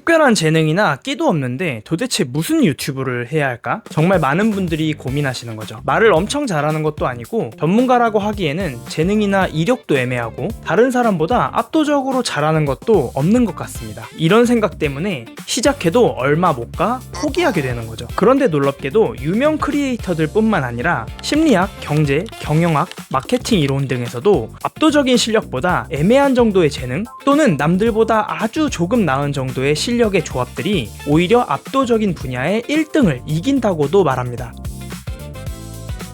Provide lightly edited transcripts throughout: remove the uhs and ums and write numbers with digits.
특별한 재능이나 끼도 없는데 도대체 무슨 유튜브를 해야 할까? 정말 많은 분들이 고민하시는 거죠. 말을 엄청 잘하는 것도 아니고 전문가라고 하기에는 재능이나 이력도 애매하고 다른 사람보다 압도적으로 잘하는 것도 없는 것 같습니다. 이런 생각 때문에 시작해도 얼마 못 가 포기하게 되는 거죠. 그런데 놀랍게도 유명 크리에이터들 뿐만 아니라 심리학, 경제, 경영학, 마케팅 이론 등에서도 압도적인 실력보다 애매한 정도의 재능 또는 남들보다 아주 조금 나은 정도의 실력의 조합들이 오히려 압도적인 분야의 1등을 이긴다고도 말합니다.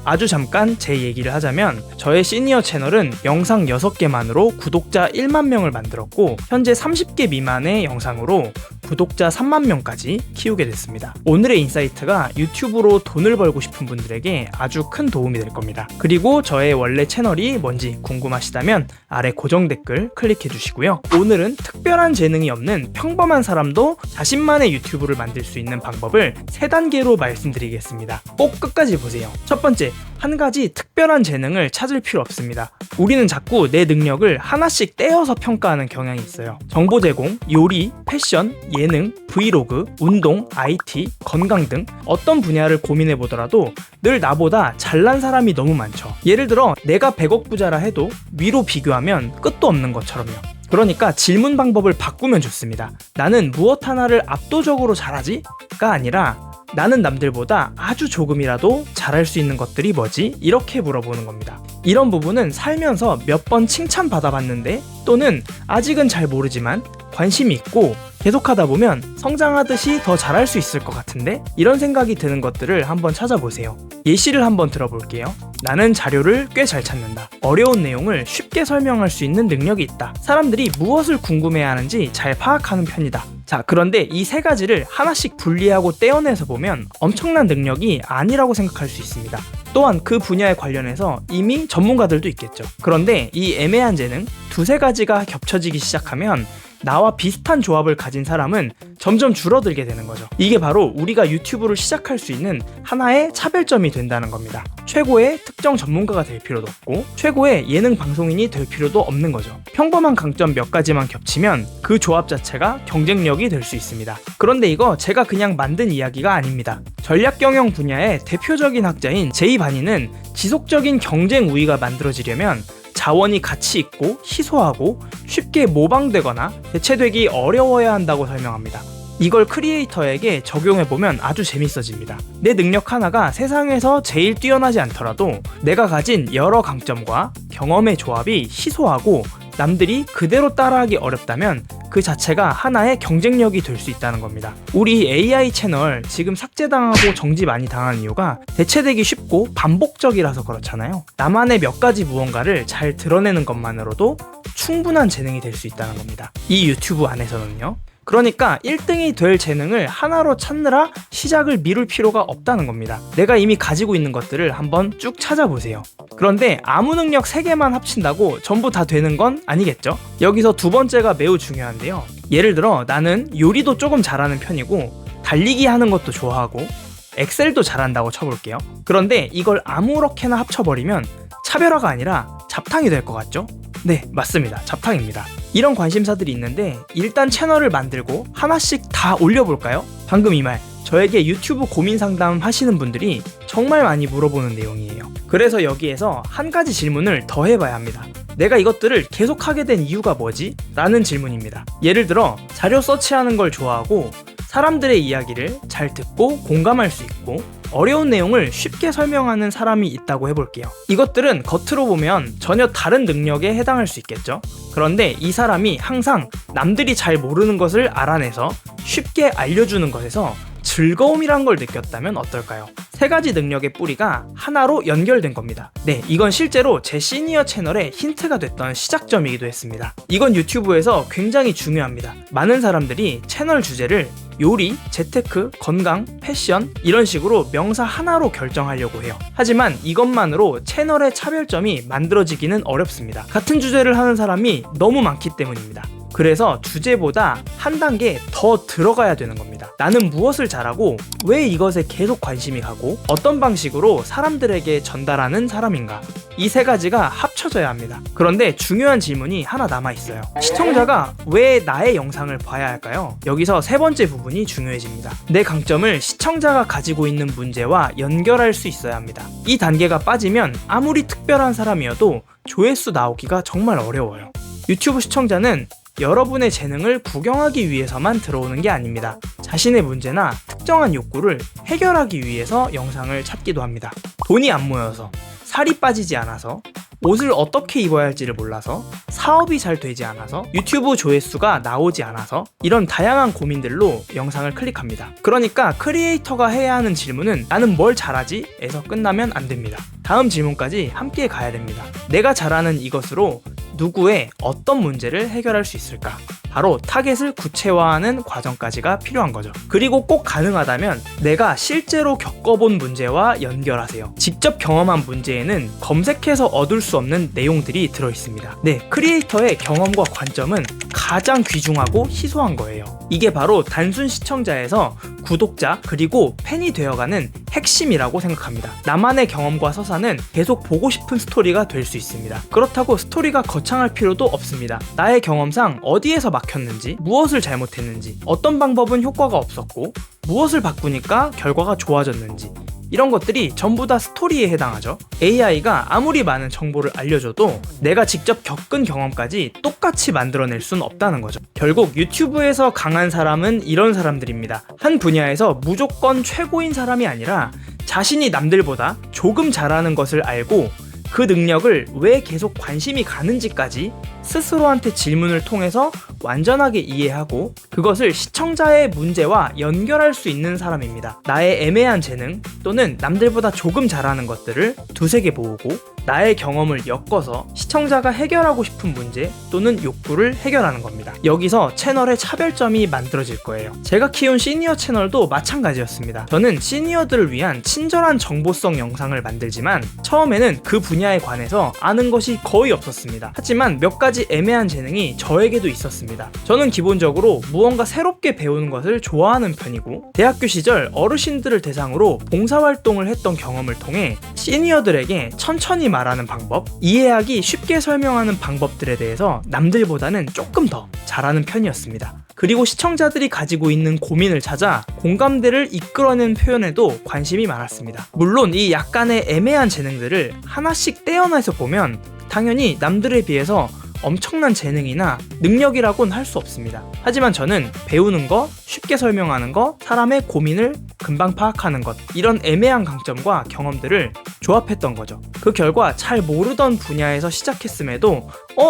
아주 잠깐 제 얘기를 하자면 저의 시니어 채널은 영상 6개만으로 구독자 1만 명을 만들었고 현재 30개 미만의 영상으로 구독자 3만 명까지 키우게 됐습니다. 오늘의 인사이트가 유튜브로 돈을 벌고 싶은 분들에게 아주 큰 도움이 될 겁니다. 그리고 저의 원래 채널이 뭔지 궁금하시다면 아래 고정 댓글 클릭해 주시고요. 오늘은 특별한 재능이 없는 평범한 사람도 자신만의 유튜브를 만들 수 있는 방법을 3단계로 말씀드리겠습니다. 꼭 끝까지 보세요. 첫 번째, 한 가지 특별한 재능을 찾을 필요 없습니다. 우리는 자꾸 내 능력을 하나씩 떼어서 평가하는 경향이 있어요. 정보 제공, 요리, 패션, 예능, 브이로그, 운동, IT, 건강 등 어떤 분야를 고민해 보더라도 늘 나보다 잘난 사람이 너무 많죠. 예를 들어 내가 100억 부자라 해도 위로 비교하면 끝도 없는 것처럼요. 그러니까 질문 방법을 바꾸면 좋습니다. 나는 무엇 하나를 압도적으로 잘하지? 가 아니라 나는 남들보다 아주 조금이라도 잘할 수 있는 것들이 뭐지? 이렇게 물어보는 겁니다. 이런 부분은 살면서 몇 번 칭찬받아봤는데 또는 아직은 잘 모르지만 관심이 있고 계속하다 보면 성장하듯이 더 잘할 수 있을 것 같은데? 이런 생각이 드는 것들을 한번 찾아보세요. 예시를 한번 들어볼게요. 나는 자료를 꽤 잘 찾는다. 어려운 내용을 쉽게 설명할 수 있는 능력이 있다. 사람들이 무엇을 궁금해하는지 잘 파악하는 편이다. 자, 그런데 이 3가지를 하나씩 분리하고 떼어내서 보면 엄청난 능력이 아니라고 생각할 수 있습니다. 또한 그 분야에 관련해서 이미 전문가들도 있겠죠. 그런데 이 애매한 재능 2-3가지가 겹쳐지기 시작하면 나와 비슷한 조합을 가진 사람은 점점 줄어들게 되는 거죠. 이게 바로 우리가 유튜브를 시작할 수 있는 하나의 차별점이 된다는 겁니다. 최고의 특정 전문가가 될 필요도 없고 최고의 예능 방송인이 될 필요도 없는 거죠. 평범한 강점 몇 가지만 겹치면 그 조합 자체가 경쟁력이 될 수 있습니다. 그런데 이거 제가 그냥 만든 이야기가 아닙니다. 전략경영 분야의 대표적인 학자인 제이 바니는 지속적인 경쟁 우위가 만들어지려면 자원이 가치 있고 희소하고 쉽게 모방되거나 대체되기 어려워야 한다고 설명합니다. 이걸 크리에이터에게 적용해보면 아주 재밌어집니다. 내 능력 하나가 세상에서 제일 뛰어나지 않더라도 내가 가진 여러 강점과 경험의 조합이 희소하고 남들이 그대로 따라하기 어렵다면 그 자체가 하나의 경쟁력이 될 수 있다는 겁니다. 우리 AI 채널 지금 삭제당하고 정지 많이 당하는 이유가 대체되기 쉽고 반복적이라서 그렇잖아요. 나만의 몇 가지 무언가를 잘 드러내는 것만으로도 충분한 재능이 될 수 있다는 겁니다. 이 유튜브 안에서는요. 그러니까 1등이 될 재능을 하나로 찾느라 시작을 미룰 필요가 없다는 겁니다. 내가 이미 가지고 있는 것들을 한번 쭉 찾아보세요. 그런데 아무 능력 3개만 합친다고 전부 다 되는 건 아니겠죠? 여기서 2번째가 매우 중요한데요. 예를 들어 나는 요리도 조금 잘하는 편이고 달리기 하는 것도 좋아하고 엑셀도 잘한다고 쳐볼게요. 그런데 이걸 아무렇게나 합쳐버리면 차별화가 아니라 잡탕이 될 것 같죠? 네, 맞습니다. 잡탕입니다. 이런 관심사들이 있는데 일단 채널을 만들고 하나씩 다 올려볼까요? 방금 이 말 저에게 유튜브 고민 상담 하시는 분들이 정말 많이 물어보는 내용이에요. 그래서 여기에서 한 가지 질문을 더 해봐야 합니다. 내가 이것들을 계속하게 된 이유가 뭐지? 라는 질문입니다. 예를 들어 자료 서치하는 걸 좋아하고 사람들의 이야기를 잘 듣고 공감할 수 있고 어려운 내용을 쉽게 설명하는 사람이 있다고 해볼게요. 이것들은 겉으로 보면 전혀 다른 능력에 해당할 수 있겠죠. 그런데 이 사람이 항상 남들이 잘 모르는 것을 알아내서 쉽게 알려주는 것에서 즐거움이란 걸 느꼈다면 어떨까요? 3가지 능력의 뿌리가 하나로 연결된 겁니다. 네, 이건 실제로 제 시니어 채널의 힌트가 됐던 시작점이기도 했습니다. 이건 유튜브에서 굉장히 중요합니다. 많은 사람들이 채널 주제를 요리, 재테크, 건강, 패션 이런 식으로 명사 하나로 결정하려고 해요. 하지만 이것만으로 채널의 차별점이 만들어지기는 어렵습니다. 같은 주제를 하는 사람이 너무 많기 때문입니다. 그래서 주제보다 한 단계 더 들어가야 되는 겁니다. 나는 무엇을 잘하고 왜 이것에 계속 관심이 가고 어떤 방식으로 사람들에게 전달하는 사람인가, 이 세 가지가 합쳐져야 합니다. 그런데 중요한 질문이 하나 남아있어요. 시청자가 왜 나의 영상을 봐야 할까요? 여기서 세 번째 부분이 중요해집니다. 내 강점을 시청자가 가지고 있는 문제와 연결할 수 있어야 합니다. 이 단계가 빠지면 아무리 특별한 사람이어도 조회수 나오기가 정말 어려워요. 유튜브 시청자는 여러분의 재능을 구경하기 위해서만 들어오는 게 아닙니다. 자신의 문제나 특정한 욕구를 해결하기 위해서 영상을 찾기도 합니다. 돈이 안 모여서, 살이 빠지지 않아서, 옷을 어떻게 입어야 할지를 몰라서, 사업이 잘 되지 않아서, 유튜브 조회수가 나오지 않아서, 이런 다양한 고민들로 영상을 클릭합니다. 그러니까 크리에이터가 해야 하는 질문은 나는 뭘 잘하지? 에서 끝나면 안 됩니다. 다음 질문까지 함께 가야 됩니다. 내가 잘하는 이것으로 누구의 어떤 문제를 해결할 수 있을까? 바로 타겟을 구체화하는 과정까지가 필요한 거죠. 그리고 꼭 가능하다면 내가 실제로 겪어본 문제와 연결하세요. 직접 경험한 문제에는 검색해서 얻을 수 없는 내용들이 들어있습니다. 네, 크리에이터의 경험과 관점은 가장 귀중하고 희소한 거예요. 이게 바로 단순 시청자에서 구독자 그리고 팬이 되어가는 핵심이라고 생각합니다. 나만의 경험과 서사는 계속 보고 싶은 스토리가 될 수 있습니다. 그렇다고 스토리가 거창할 필요도 없습니다. 나의 경험상 어디에서 막혔는지, 무엇을 잘못했는지, 어떤 방법은 효과가 없었고 무엇을 바꾸니까 결과가 좋아졌는지, 이런 것들이 전부 다 스토리에 해당하죠. AI가 아무리 많은 정보를 알려줘도 내가 직접 겪은 경험까지 똑같이 만들어낼 수는 없다는 거죠. 결국 유튜브에서 강한 사람은 이런 사람들입니다. 한 분야에서 무조건 최고인 사람이 아니라 자신이 남들보다 조금 잘하는 것을 알고 그 능력을 왜 계속 관심이 가는지까지 스스로한테 질문을 통해서 완전하게 이해하고 그것을 시청자의 문제와 연결할 수 있는 사람입니다. 나의 애매한 재능 또는 남들보다 조금 잘하는 것들을 두세 개 모으고 나의 경험을 엮어서 시청자가 해결하고 싶은 문제 또는 욕구를 해결하는 겁니다. 여기서 채널의 차별점이 만들어질 거예요. 제가 키운 시니어 채널도 마찬가지였습니다. 저는 시니어들을 위한 친절한 정보성 영상을 만들지만 처음에는 그 분야에 관해서 아는 것이 거의 없었습니다. 하지만 몇 가지 애매한 재능이 저에게도 있었습니다. 저는 기본적으로 무언가 새롭게 배우는 것을 좋아하는 편이고 대학교 시절 어르신들을 대상으로 봉사활동을 했던 경험을 통해 시니어들에게 천천히 말하는 방법, 이해하기 쉽게 설명하는 방법들에 대해서 남들보다는 조금 더 잘하는 편이었습니다. 그리고 시청자들이 가지고 있는 고민을 찾아 공감대를 이끌어낸 표현에도 관심이 많았습니다. 물론 이 약간의 애매한 재능들을 하나씩 떼어내서 보면 당연히 남들에 비해서 엄청난 재능이나 능력이라고는 할 수 없습니다. 하지만 저는 배우는 거, 쉽게 설명하는 거, 사람의 고민을 금방 파악하는 것, 이런 애매한 강점과 경험들을 조합했던 거죠. 그 결과 잘 모르던 분야에서 시작했음에도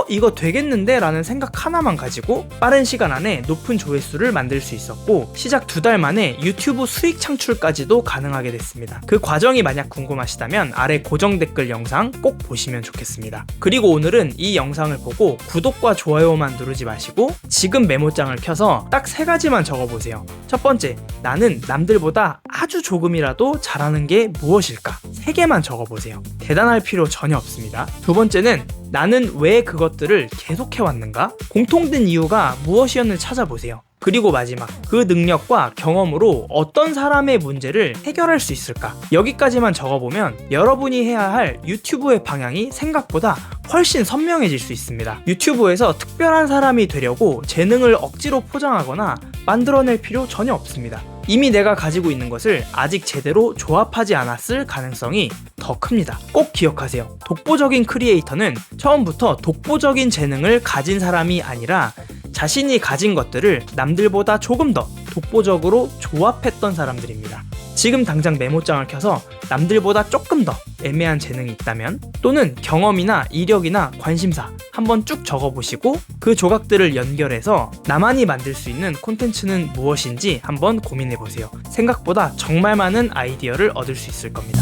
이거 되겠는데? 라는 생각 하나만 가지고 빠른 시간 안에 높은 조회수를 만들 수 있었고 시작 2달 만에 유튜브 수익 창출까지도 가능하게 됐습니다. 그 과정이 만약 궁금하시다면 아래 고정 댓글 영상 꼭 보시면 좋겠습니다. 그리고 오늘은 이 영상을 보고 구독과 좋아요만 누르지 마시고 지금 메모장을 켜서 딱 3가지만 적어보세요. 첫 번째, 나는 남들보다 아주 조금이라도 잘하는 게 무엇일까? 3개만 적어보세요. 대단할 필요 전혀 없습니다. 두 번째는 나는 왜 그것들을 계속해왔는가? 공통된 이유가 무엇이었는지 찾아보세요. 그리고 마지막, 그 능력과 경험으로 어떤 사람의 문제를 해결할 수 있을까? 여기까지만 적어보면 여러분이 해야 할 유튜브의 방향이 생각보다 훨씬 선명해질 수 있습니다. 유튜브에서 특별한 사람이 되려고 재능을 억지로 포장하거나 만들어낼 필요 전혀 없습니다. 이미 내가 가지고 있는 것을 아직 제대로 조합하지 않았을 가능성이 더 큽니다. 꼭 기억하세요. 독보적인 크리에이터는 처음부터 독보적인 재능을 가진 사람이 아니라 자신이 가진 것들을 남들보다 조금 더 독보적으로 조합했던 사람들입니다. 지금 당장 메모장을 켜서 남들보다 조금 더 애매한 재능이 있다면 또는 경험이나 이력이나 관심사 한번 쭉 적어보시고 그 조각들을 연결해서 나만이 만들 수 있는 콘텐츠는 무엇인지 한번 고민해보세요. 생각보다 정말 많은 아이디어를 얻을 수 있을 겁니다.